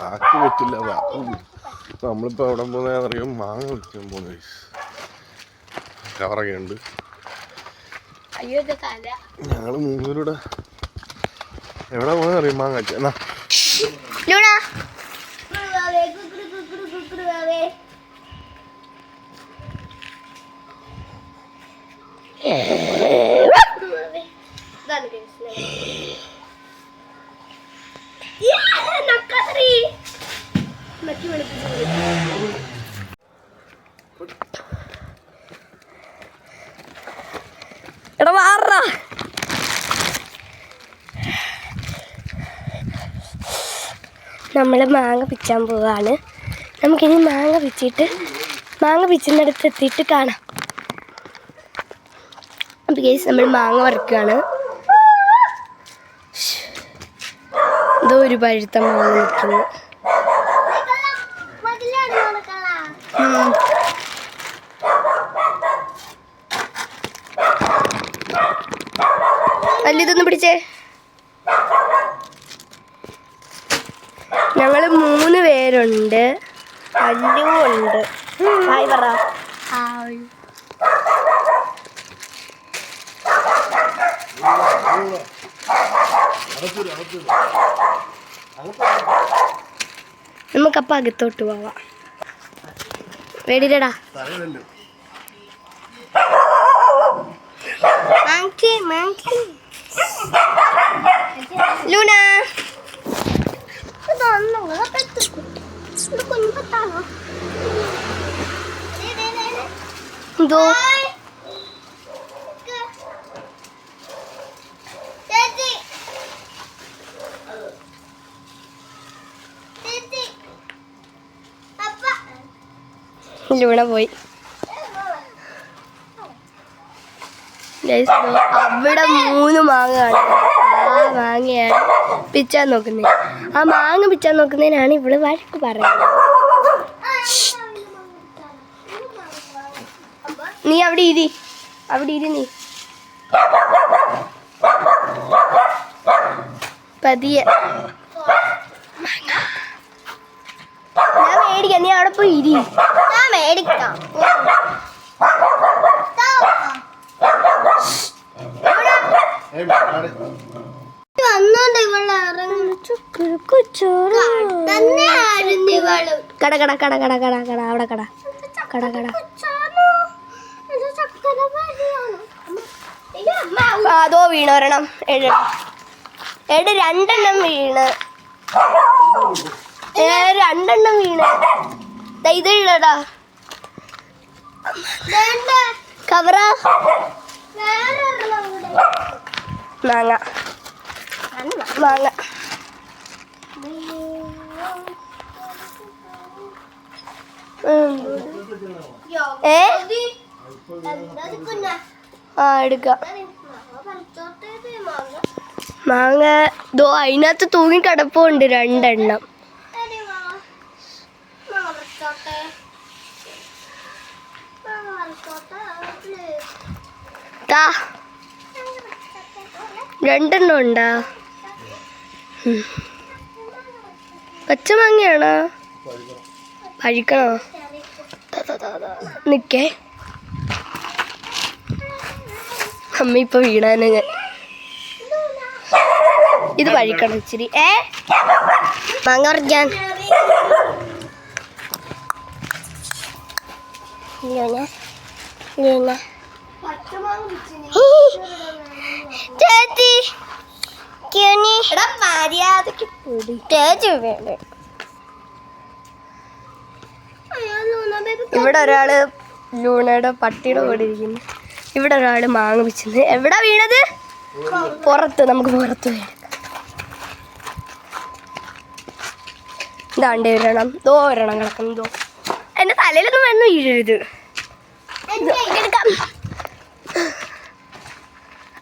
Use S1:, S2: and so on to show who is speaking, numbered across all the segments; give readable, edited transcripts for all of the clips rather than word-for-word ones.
S1: ആക്കി പറ്റില്ല. നമ്മളിപ്പോൾ എവിടെ പോകുന്നറിയാം, മാങ്ങ വിൽക്കാൻ പോകുന്ന കവറൊക്കെ ഉണ്ട്. ഞങ്ങൾ മൂന്നൂരുടെ എവിടെ പോകുന്ന അറിയാം, മാങ്ങ എന്നാ
S2: എടാ മാറാ. നമ്മൾ മാങ്ങ പിച്ചാൻ പോവാണ്. നമുക്കിനി മാങ്ങ പിച്ചുന്നിടത്ത് എത്തിയിട്ട് കാണാം. അപ്പോൾ ഗൈസ് നമ്മൾ മാങ്ങ വറുക്കുകയാണ്. എന്തോ ഒരു പഴുത്ത മാങ്ങ നിൽക്കുന്നു. വലിയതൊന്നും പിടിച്ചേ. ഞങ്ങൾ 3 പേരുണ്ട്. അല്ലുണ്ട്. ഹായ് പറ. ഹായ്. നമുക്കപ്പം അകത്തോട്ട് പോവാം. വേടിരടാ. ലൂന എന്തോ ലൂണ പോയി. അവിടെ 3 മാങ്ങ കാണുന്നത്. ആ മാങ്ങയാണ് പിച്ചാൻ നോക്കുന്നത്. ആ മാങ്ങ പിച്ചാൻ നോക്കുന്നതിനാണ് ഇവള് വഴക്ക് പറയുന്നത്. നീ അവിടെ ഇരി നീ പതിയെ. ഞാൻ മേടിക്കാം, നീ അവിടെ പോയി ഇരി. ഞാൻ മേടിക്കാം. കട കട കട കട കട കട അവിടെ കട കട കട. അതോ വീണൊരെണ്ണം. 7 2 വീണ്. 2 വീണ്. ഇത് ഇടടാ കവറ. മാങ്ങ മാങ്ങ. എടുക്കാം. മാങ്ങ ദോ അതിനകത്ത് തൂങ്ങി കിടപ്പുണ്ട് 2 2 ഉണ്ടാ. പച്ചമാങ്ങയാണോ? പഴിക്കണോ? നിക്കേ അമ്മ ഇപ്പൊ വീണാനെ. ഞാൻ ഇത് പഴിക്കണം ഇച്ചിരി. മാങ്ങ പറിക്കാൻ ചേച്ചി മര്യാദക്ക് ചേച്ചി വേണ്ട. ഇവിടെ ഒരാള് ലൂണയുടെ പട്ടിയുടെ കൂടെ ഇരിക്കുന്നു. ഇവിടെ ഒരാള് മാങ്ങ പിച്ചുന്നത്. എവിടാ വീണത്? പുറത്ത്. നമുക്ക് പുറത്ത് പോയി ഇതാണ്ട് ഒരെണ്ണം. ഒരെണ്ണം കിടക്കുന്നു. എന്റെ തലയിലൊന്നും വന്ന് വീഴരുത്.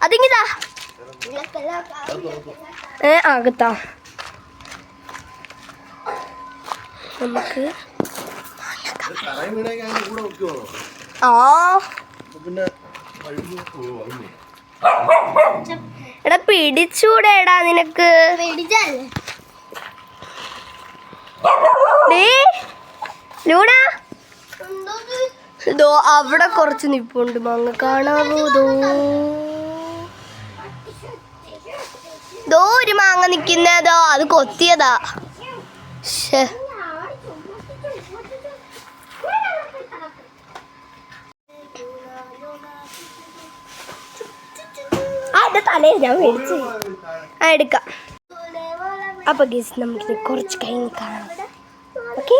S2: അതിങ്ങിതാ ആകത്താ. നമുക്ക് എടാ പിടിച്ചൂടെടാ നിനക്ക്. ലൂണ ഇതോ അവിടെ കുറച്ച് നിപ്പുണ്ട് മാങ്ങ കാണാവോ ദോ ഒരു മാങ്ങ നിക്കുന്നതോ അത് കൊത്തിയതാ എന്റെ തലയിൽ ഞാൻ മേടിച്ചു എടുക്കാം. അപ്പൊ ഗീസ് നമുക്ക് കുറച്ച് കഴിഞ്ഞ് കാണാം. ഓക്കെ.